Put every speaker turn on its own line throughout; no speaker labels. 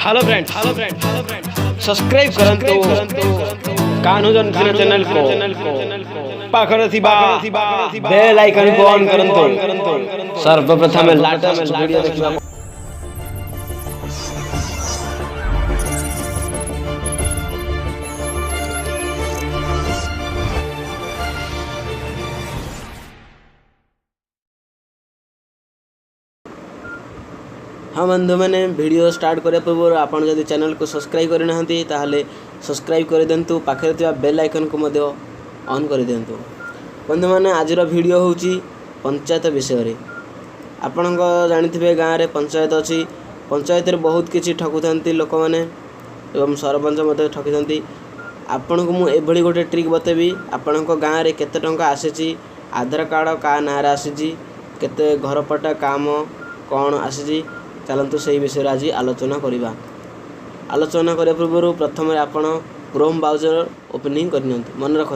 Hello friends subscribe करंतु कान्हूजन channel को पाखर थिबा बेल आइकन को ऑन करंतु सर्वप्रथम लेटेस्ट वीडियो देखिबा हाँ बंधु मैंने वीडियो स्टार्ट करने पूर्व आपन जदि चैनल को सब्सक्राइब करना ताहले सब्सक्राइब कर दिंतु पाखे थिबा बेल आइकन को मध्य ऑन कर दिंतु। बंधु मैंने आज वीडियो होची पंचायत विषय रे। आपण जानिथिबे गाँव रे पंचायत अछि। पंचायत रे बहुत किछि ठकुथांती लोक माने एवं सरपंच मते ठकिथांती। आपण को मु एभली गोटे ट्रिक बतेबी। आपण गाँव रे केते टंका आसीची, आधार कार्ड का नारे आसीची, केते घर पट्टा काम कौन आसीची, चलतु से विषय आज आलोचना करवा। आलोचना करने पूर्व प्रथम आपण क्रोम ब्राउजर ओपनिंग करनी मन रखु।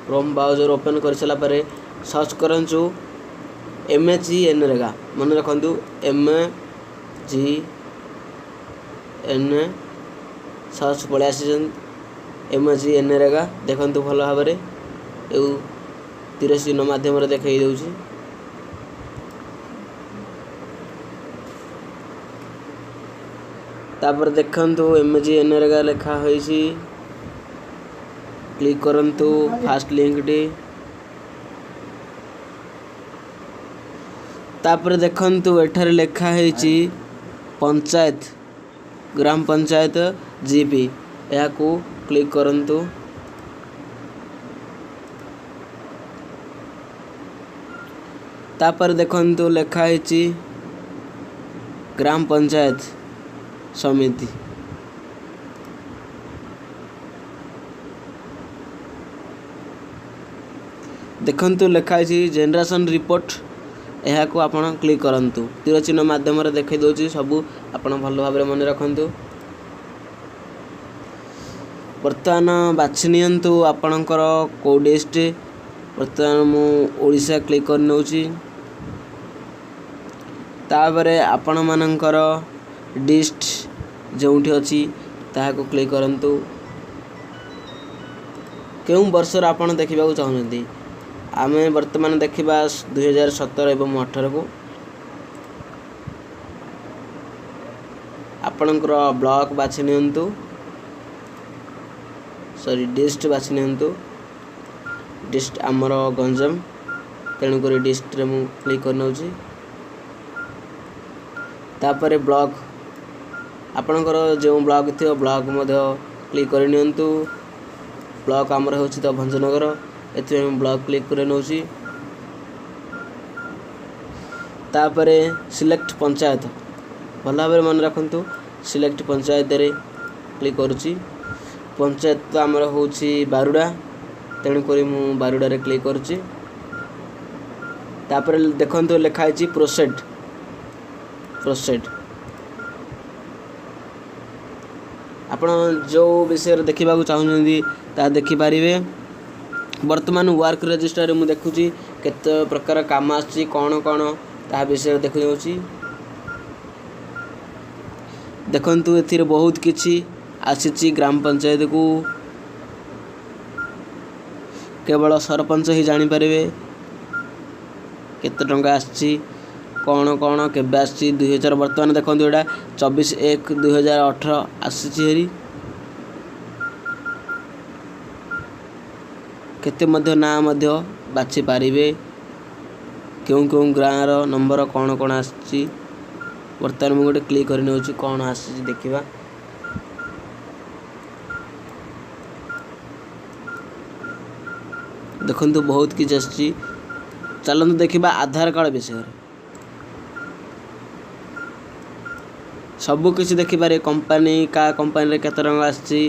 क्रोम ब्राउजर ओपन कर सारा पर सर्च करूँ MHGNREGA मन रखु। MHGN सर्च पड़े आसी MHGNREGA देखु भल भाव में तीर चिन्ह मध्यम देखई दूची। तापर देखंतु MHGNREGA लिखा होईची। क्लिक करंतु फास्ट लिंक टी। तापर देखंतु एठारे लिखा होईची पंचायत ग्राम पंचायत GP या को क्लिक करंतु। तापर देखंतु लिखा है ग्राम पंचायत समिति। देखंतु लिखा है जनरेशन रिपोर्ट यह को आपण क्लिक करंतु। तीर चिन्ह माध्यम देखई दोची सबू आपण भल भाव मन रखंतु। वर्तमान बाछि नियंतु आपणकर को डिस्ट्रिक्ट। वर्तमान मु ओडिशा क्लिक कर नउची। तापरे आपण मानकर डिस्ट्रिक्ट जोंठी अछि ताहा को क्लिक करंतु। केउ वर्ष आपण देखिबा चाहउछंती। आमे वर्तमान देखिबा 2017 एवं 18 को। आपणकर ब्लॉक बाछि नियंतु, सॉरी डिस्ट्रिक्ट बाछि नियंतु। डिस्ट्रिक्ट आमर गंजाम तेणुक डिस्ट्रिक्ट मु क्लिक कर नउची। तापरे ब्लॉक आपणकर जो ब्लॉक थियो ब्लॉक मध्य क्लिक कर नियंतु। ब्लॉक आमर होची तो भंजनगर एथे ब्लॉक क्लिक कर नउची। तापरे सिलेक्ट पंचायत भल भाव मन रखंतु। सिलेक्ट पंचायत रे क्लिक करूची। पंचायत तो आमर होची बारुडा तेणुक मु बारुडा रे क्लिक करूची। तापर देखंतु लिखा है प्रोसेड। आपण जो विषय देखा चाहूँगी ता देखिपारे। वर्तमान वर्क रजिस्टर मु देखुची केते प्रकार काम आछि कौन कौन ता विषय देखु जाउची। देखंतु एथिरे बहुत किछि आसीची। ग्राम पंचायत को केवल सरपंच ही जानी पारे केते टंका आछि कौन कौन केबे आछि। 2000 वर्तमान देखंतु एटा 24/1/2018 आसीची हेरी। केते मध्य ना मध्य बाछि पारिबे क्यों ग्राम रो नंबर कौन कौन आछि। वर्तमान मु गोटे क्लिक कर नउची कौन आछि देखिबा। देखंतु बहुत किछ आछि। चलंतु देखिबा आधार कार्ड विषय सबु किछ देखिबारे। कंपनी का कंपनी रे केते रंग आछि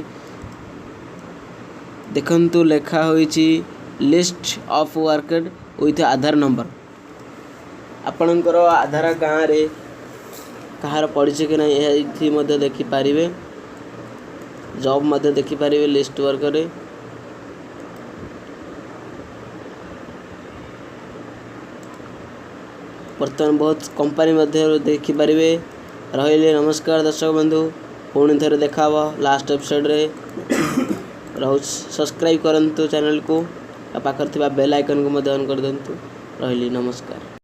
देखंतु लेखा होईची list of worked with Aadhaar number. आपणकर आधार गाँव रे कहार पड़िছে कि नहीं एथि मध्ये देखि पारिबे। जॉब मध्ये देखि पारिबे लिस्ट वर्क रे। बर्तमान बहुत कंपनी मध्य देखिपारे। रही नमस्कार दर्शक बंधु, पुणी थे देखा लास्ट एपिसोड रे रोज सब्सक्राइब करंतु चैनल को, पाखर बेल आइकन को ऑन कर देंतु। रही नमस्कार।